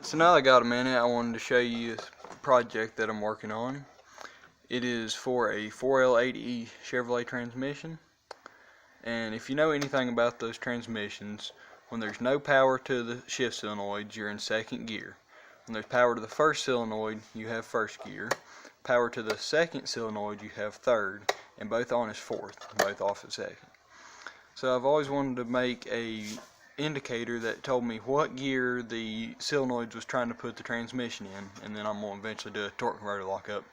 So now that I got a minute, I wanted to show you this project that I'm working on. It is for a 4L80E Chevrolet transmission. And if you know anything about those transmissions, when there's no power to the shift solenoid, you're in second gear. When there's power to the first solenoid, you have first gear. Power to the second solenoid, you have third. And both on is fourth, both off is second. So I've always wanted to make a indicator that told me what gear the solenoids was trying to put the transmission in, and then I'm going to eventually do a torque converter lockup.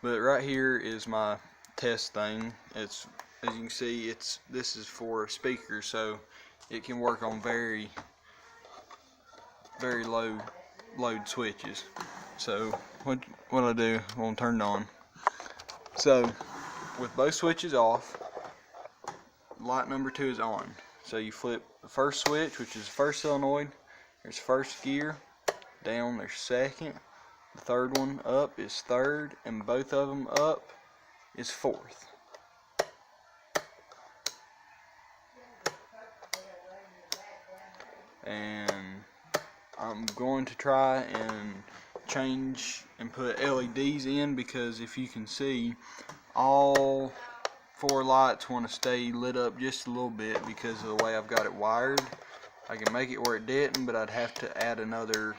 But right here is my test thing. It's, as you can see, this is for speakers, so it can work on very low load switches. So what I do, I'm going to turn it on. So with both switches off, light number 2 is on. So you flip the first switch, which is the first solenoid, there's first gear, down there's second, the third one up is third, and both of them up is fourth. And I'm going to try and change and put LEDs in, because if you can see, all 4 lights want to stay lit up just a little bit because of the way I've got it wired. I can make it where it didn't, but I'd have to add another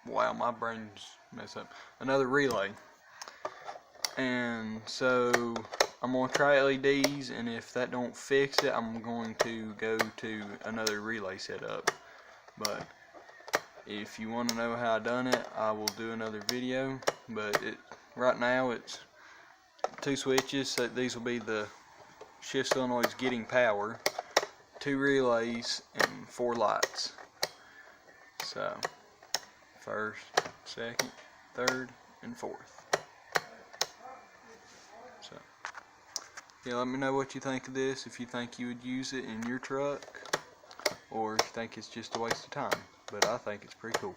wow, my brain's messed up. Another relay. And so I'm going to try LEDs, and if that don't fix it, I'm going to go to another relay setup. But if you want to know how I done it, I will do another video. But right now it's 2 switches, so these will be the shift solenoids getting power, 2 relays, and 4 lights. So first, second, third, and fourth. So yeah, let me know what you think of this, if you think you would use it in your truck, or if you think it's just a waste of time. But I think it's pretty cool.